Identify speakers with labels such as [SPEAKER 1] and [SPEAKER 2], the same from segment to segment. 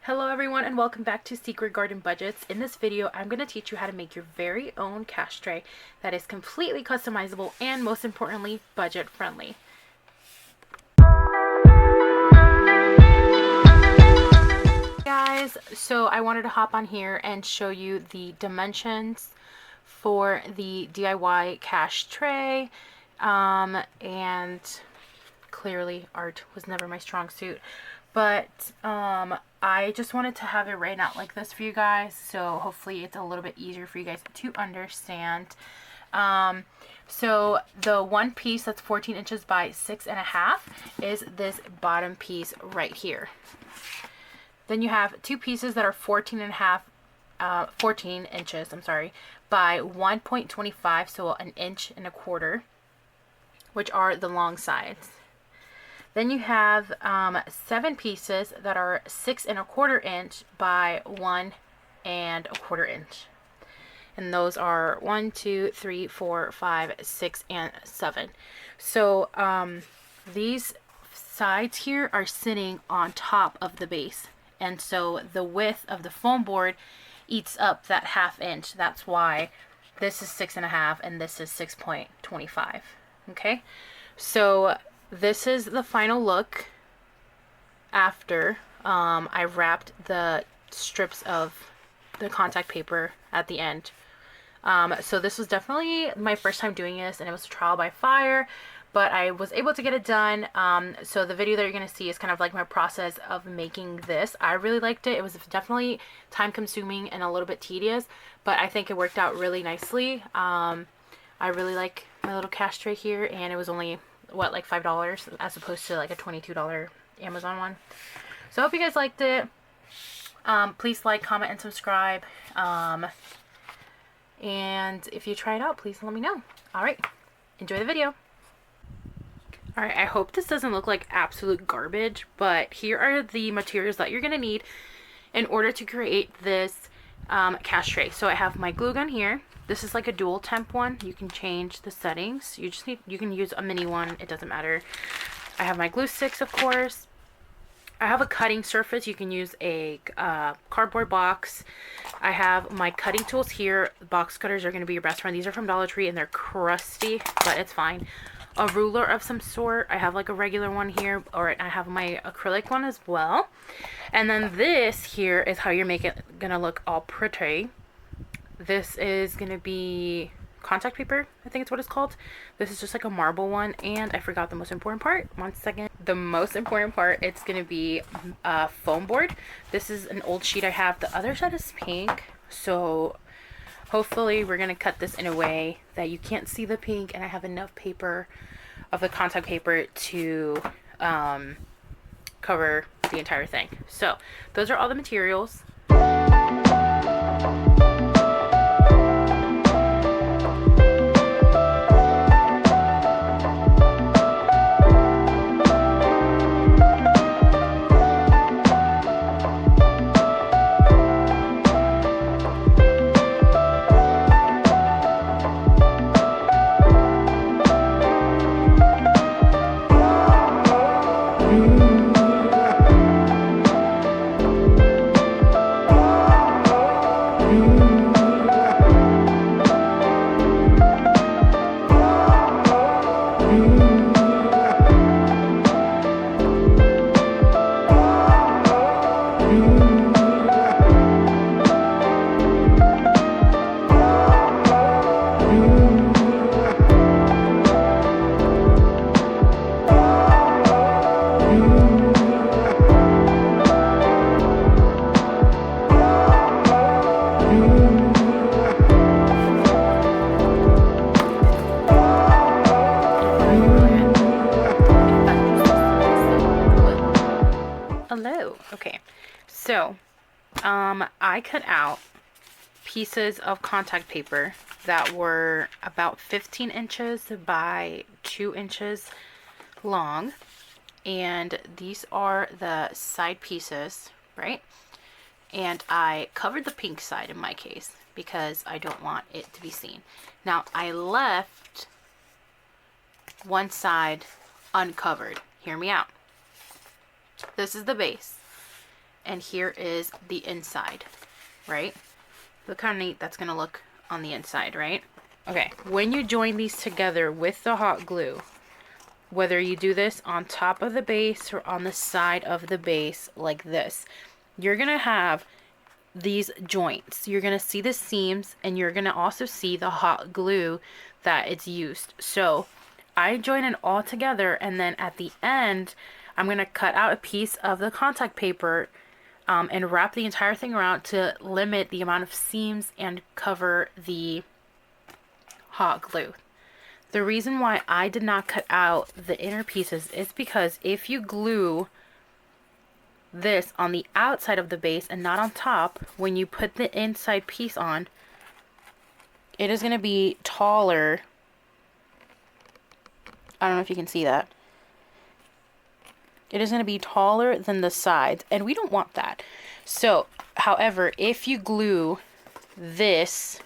[SPEAKER 1] Hello everyone and welcome back to Secret Garden Budgets. In this video, I'm going to teach you how to make your very own cash tray that is completely customizable and most importantly, budget friendly. Guys, so I wanted to hop on here and show you the dimensions for the DIY cash tray. And clearly art was never my strong suit. But I just wanted to have it written out like this for you guys, so hopefully it's a little bit easier for you guys to understand. So the one piece that's 14 inches by 6.5 is this bottom piece right here. Then you have two pieces that are 14 inches, by 1.25, so an inch and a quarter, which are the long sides. Then you have 7 pieces that are 6.25 inch by 1.25 inch. And those are 1, 2, 3, 4, 5, 6, and 7. So these sides here are sitting on top of the base. And so the width of the foam board eats up that ½ inch. That's why this is 6.5 and this is 6.25. Okay, so this is the final look after I wrapped the strips of the contact paper at the end. So this was definitely my first time doing this, and it was a trial by fire, but I was able to get it done. So the video that you're going to see is kind of like my process of making this. I really liked it. It was definitely time consuming and a little bit tedious, but I think it worked out really nicely. I really like my little cash tray here, and it was only like $5 as opposed to like a $22 Amazon one. So I hope you guys liked it. Please like, comment, and subscribe. And if you try it out, please let me know. Alright, enjoy the video. Alright, I hope this doesn't look like absolute garbage, but here are the materials that you're going to need in order to create this cash tray. So I have my glue gun here. This is like a dual temp one. You can change the settings. You can use a mini one. It doesn't matter. I have my glue sticks, of course. I have a cutting surface. You can use a cardboard box. I have my cutting tools here. Box cutters are going to be your best friend. These are from Dollar Tree and they're crusty, but it's fine. A ruler of some sort. I have like a regular one here, or I have my acrylic one as well. And then this here is how you're gonna look all pretty. This is going to be contact paper, I think it's what it's called. This is just like a marble one, and I forgot the most important part. One second. The most important part, it's going to be a foam board. This is an old sheet I have. The other side is pink, so hopefully we're going to cut this in a way that you can't see the pink, and I have enough paper of the contact paper to cover the entire thing. So those are all the materials. Hello. Okay, so I cut out pieces of contact paper that were about 15 inches by 2 inches long, and these are the side pieces, right? And I covered the pink side in my case because I don't want it to be seen. Now I left one side uncovered. Hear me out. This is the base. and here is the inside, right? Look how neat that's gonna look on the inside, right? Okay, when you join these together with the hot glue, whether you do this on top of the base or on the side of the base like this, you're gonna have these joints. You're gonna see the seams, and you're gonna also see the hot glue that it's used. So I join it all together, and then at the end I'm gonna cut out a piece of the contact paper and wrap the entire thing around to limit the amount of seams and cover the hot glue. The reason why I did not cut out the inner pieces is because if you glue this on the outside of the base and not on top, when you put the inside piece on, it is going to be taller. I don't know if you can see that. It is going to be taller than the sides, and we don't want that. So, however, if you glue this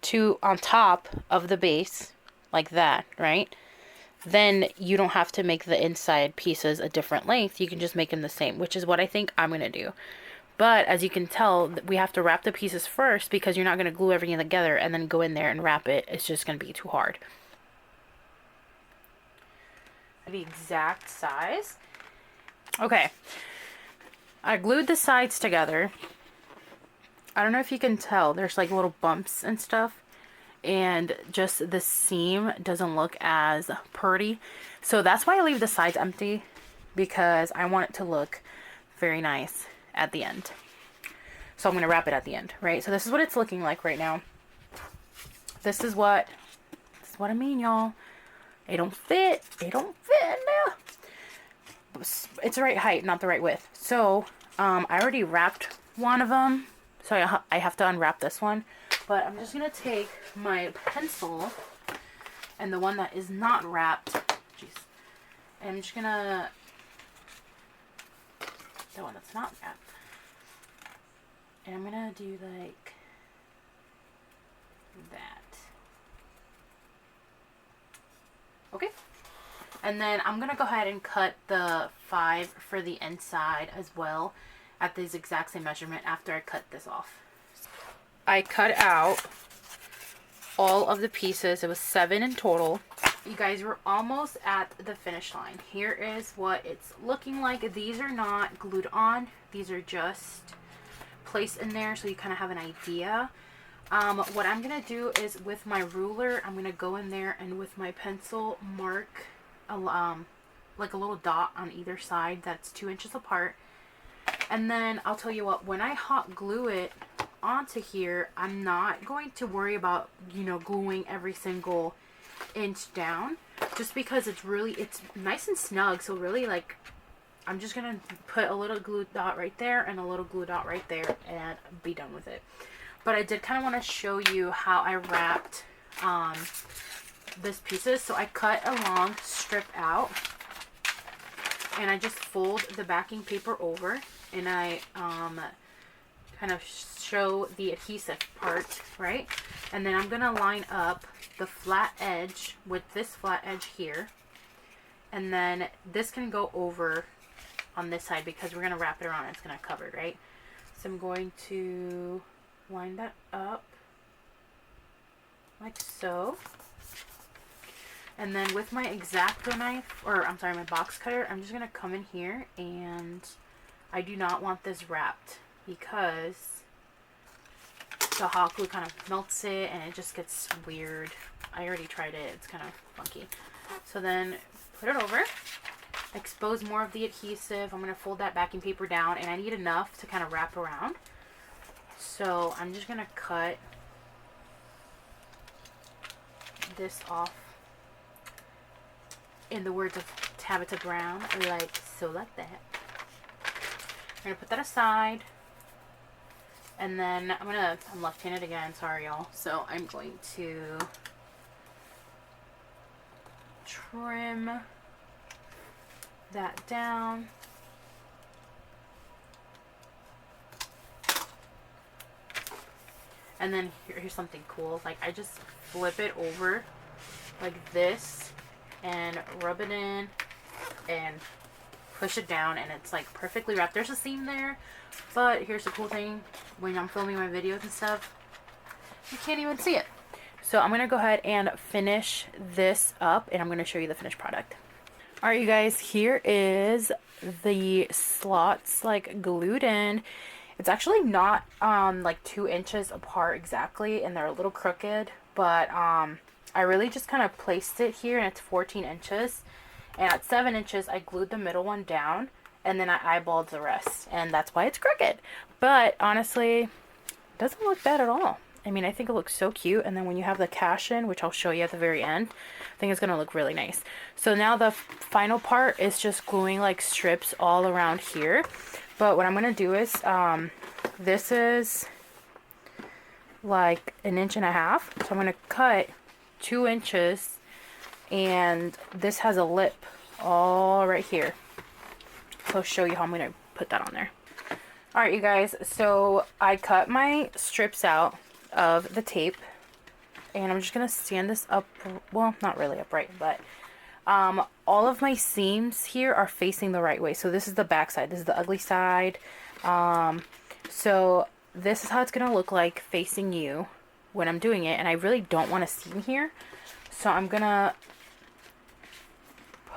[SPEAKER 1] to on top of the base like that, right? Then you don't have to make the inside pieces a different length. You can just make them the same, which is what I think I'm going to do. But as you can tell, we have to wrap the pieces first because you're not going to glue everything together and then go in there and wrap it. It's just going to be too hard. The exact size. Okay. I glued the sides together. I don't know if you can tell. There's like little bumps and stuff. And just the seam doesn't look as pretty. So that's why I leave the sides empty, because I want it to look very nice at the end. So I'm going to wrap it at the end, right? So this is what it's looking like right now. This is what I mean, y'all. It don't fit. It don't fit now. It's the right height, not the right width. So I already wrapped one of them. So I have to unwrap this one. But I'm just going to take my pencil and the one that is not wrapped. Jeez. And I'm just going to... the one that's not wrapped. And I'm going to do like that. Okay. And then I'm going to go ahead and cut the 5 for the inside as well at this exact same measurement after I cut this off. I cut out all of the pieces. It was 7 in total. You guys, we're almost at the finish line. Here is what it's looking like. These are not glued on. These are just placed in there so you kind of have an idea. What I'm going to do is with my ruler, I'm going to go in there and with my pencil mark like a little dot on either side that's 2 inches apart. And then I'll tell you what, when I hot glue it onto here, I'm not going to worry about, you know, gluing every single inch down, just because it's nice and snug. So really, like, I'm just gonna put a little glue dot right there and a little glue dot right there and be done with it. But I did kind of want to show you how I wrapped this pieces. So I cut a long strip out and I just fold the backing paper over, and I kind of show the adhesive part, right? And then I'm gonna line up the flat edge with this flat edge here, and then this can go over on this side because we're gonna wrap it around. It's gonna cover, right? So I'm going to line that up like so. And then with my X-Acto knife, or I'm sorry, my box cutter, I'm just gonna come in here, and I do not want this wrapped because the hot glue kind of melts it and it just gets weird. I already tried it. It's kind of funky. So then put it over, expose more of the adhesive. I'm going to fold that backing paper down, and I need enough to kind of wrap around. So I'm just going to cut this off, in the words of Tabitha Brown, like so, like that. I'm going to put that aside. And then I'm left-handed again, sorry y'all. So I'm going to trim that down. And then here's something cool. Like, I just flip it over like this and rub it in and push it down and it's like perfectly wrapped. There's a seam there, but here's the cool thing. When I'm filming my videos and stuff, you can't even see it. So I'm going to go ahead and finish this up, and I'm going to show you the finished product. Alright, you guys, here is the slots like glued in. It's actually not like 2 inches apart exactly, and they're a little crooked, but I really just kind of placed it here, and it's 14 inches. And at 7 inches, I glued the middle one down, and then I eyeballed the rest, and that's why it's crooked. But honestly, it doesn't look bad at all. I mean, I think it looks so cute, and then when you have the cash in, which I'll show you at the very end, I think it's going to look really nice. So now the final part is just gluing like strips all around here. But what I'm going to do is, this is like 1.5 inches. So I'm going to cut 2 inches, and this has a lip all right here. So I'll show you how I'm going to put that on there. Alright, you guys, so I cut my strips out of the tape, and I'm just going to stand this up, well, not really upright, but all of my seams here are facing the right way. So this is the back side, this is the ugly side. So this is how it's going to look like facing you when I'm doing it, and I really don't want a seam here. So I'm going to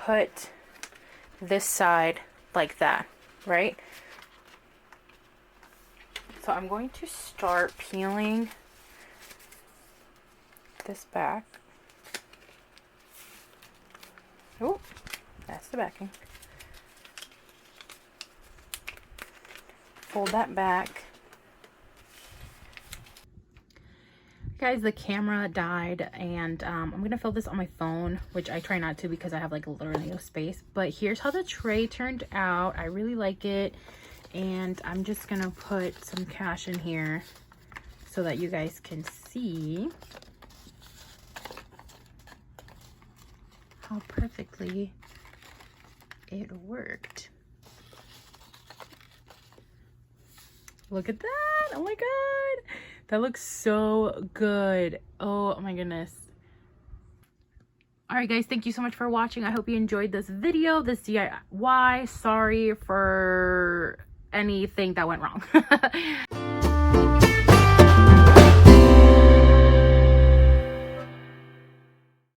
[SPEAKER 1] put this side like that, right? So I'm going to start peeling this back. Oh, that's the backing. Fold that back. Guys, the camera died, and I'm going to film this on my phone, which I try not to because I have like literally no space. But here's how the tray turned out. I really like it. And I'm just going to put some cash in here so that you guys can see how perfectly it worked. Look at that. Oh my god. That looks so good. Oh my goodness. Alright guys, thank you so much for watching. I hope you enjoyed this video, this DIY. Sorry for anything that went wrong.